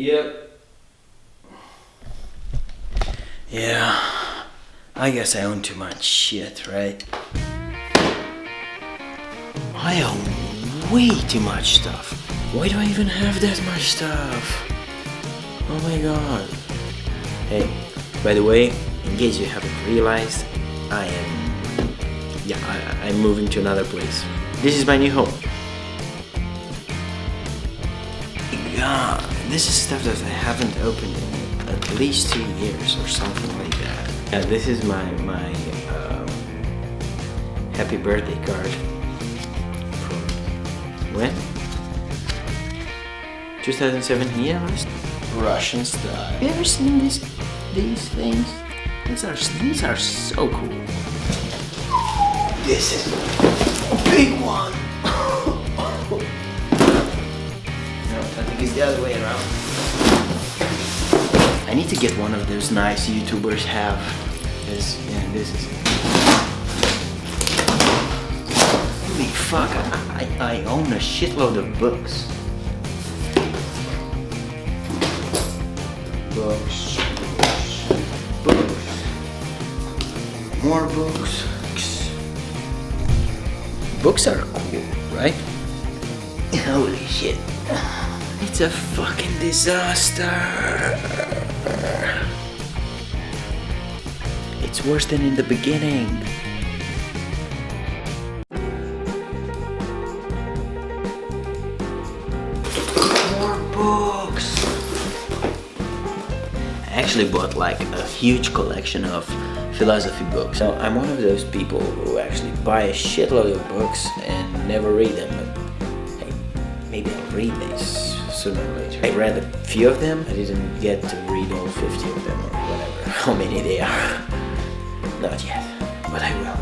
Yep. Yeah, I guess I own too much shit, right? I own way too much stuff. Why do I even have that much stuff? Oh my god. Hey, by the way, in case you haven't realized, I'm moving to another place. This is my new home. God, this is stuff that I haven't opened in at least 2 years or something like that. Yeah, this is my happy birthday card. When? 2017, yeah, Russian style. Have you ever seen these things? These are so cool. This is a big one. No, I think it's the other way around. I need to get one of those nice YouTubers have. This is. Holy fuck! I own a shitload of books. Books. More books. Books are cool, right? Holy shit. It's a fucking disaster. It's worse than in the beginning. More books. I actually bought like a huge collection of philosophy books. So I'm one of those people who actually buy a shitload of books and never read them. But hey, maybe I'll read these sooner or later. I read a few of them. I didn't get to read all 50 of them or whatever, how many they are. Not yet, but I will.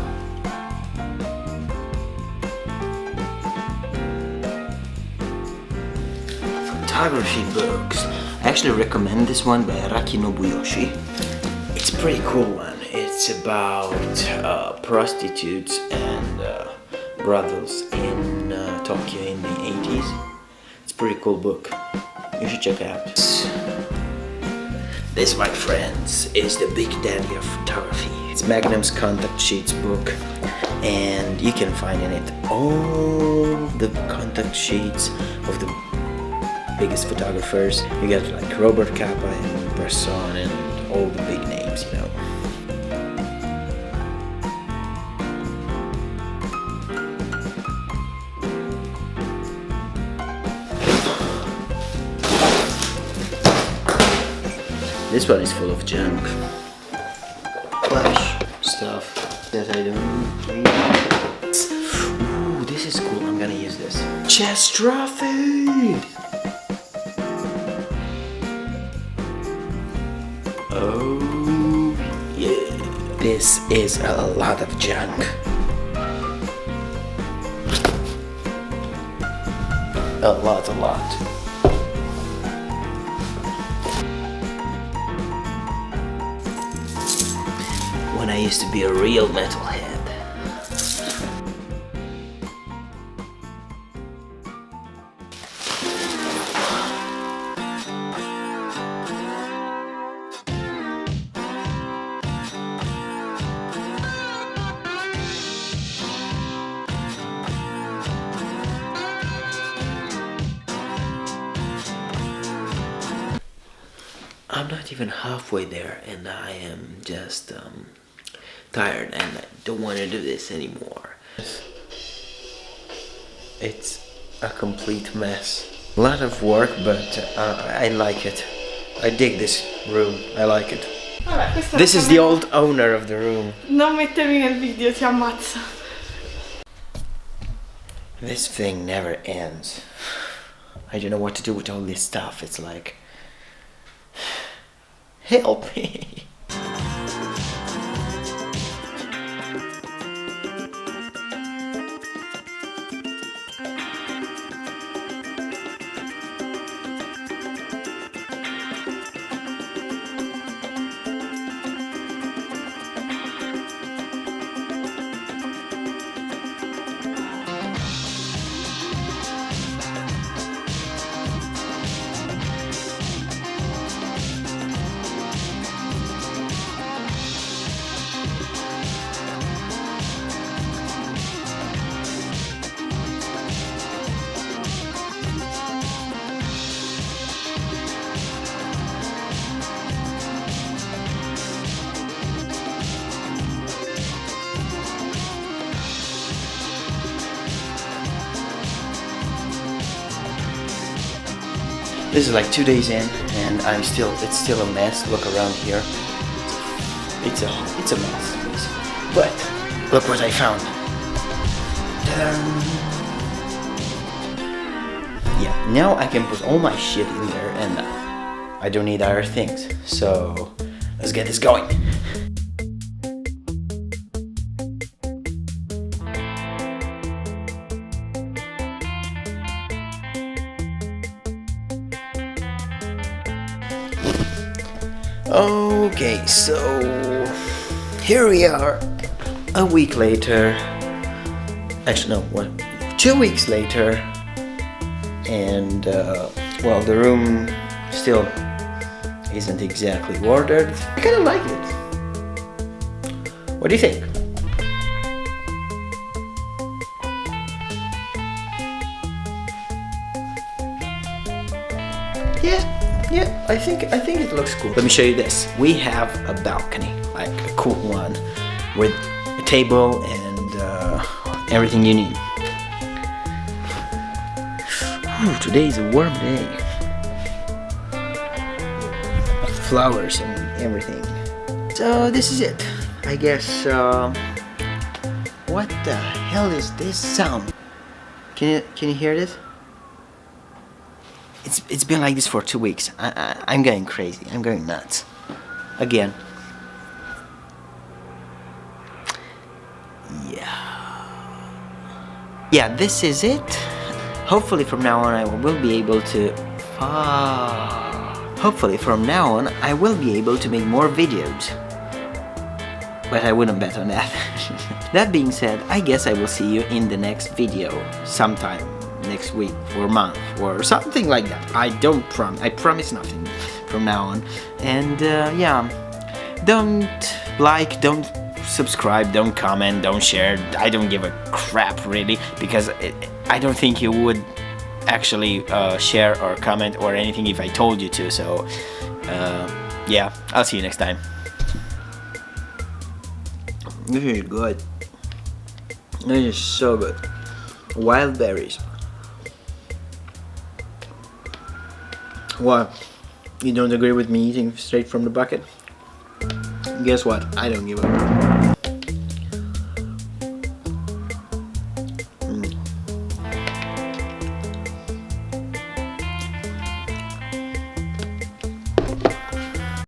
Photography books. I actually recommend this one by Araki Nobuyoshi. It's a pretty cool one. It's about prostitutes and brothels in Tokyo in the 80s. It's a pretty cool book. You should check it out. This, my friends, is the Big Daddy of photography. It's Magnum's contact sheets book, and you can find in it all the contact sheets of the biggest photographers. You get like Robert Capa and Bresson and all the big names, you know. This one is full of junk. Flash stuff that I don't need. Ooh, this is cool. I'm gonna use this. Chess trophy! Oh, yeah. This is a lot of junk. A lot. When I used to be a real metalhead. I'm not even halfway there, and I am just tired and I don't want to do this anymore. It's a complete mess. A lot of work, but I like it. I dig this room. I like it. Vabbè, this is the old owner of the room. Non mettermi nel video, ti ammazzo. This thing never ends. I don't know what to do with all this stuff. It's like, help me. This is like 2 days in, and it's still a mess. Look around here. It's a mess, basically. But look what I found. Ta-da! Yeah, now I can put all my shit in there, and I don't need other things. So let's get this going. Okay, so here we are, a week later. Actually, no, what? 2 weeks later, and well, the room still isn't exactly ordered. I kind of like it. What do you think? Yeah, I think it looks cool. Let me show you this. We have a balcony, like a cool one, with a table and everything you need. Ooh, today is a warm day. Flowers and everything. So this is it. I guess. What the hell is this sound? Can you hear this? It's been like this for 2 weeks. I'm going crazy. I'm going nuts. Again. Yeah, this is it. Hopefully from now on I will be able to make more videos. But I wouldn't bet on that. That being said, I guess I will see you in the next video sometime next week or month or something like that. I promise nothing from now on. And yeah, don't like, don't subscribe, don't comment, don't share. I don't give a crap really, because I don't think you would actually share or comment or anything if I told you to. So yeah, I'll see you next time. This is good. This is so good. Wild berries. What? You don't agree with me eating straight from the bucket? Guess what? I don't give a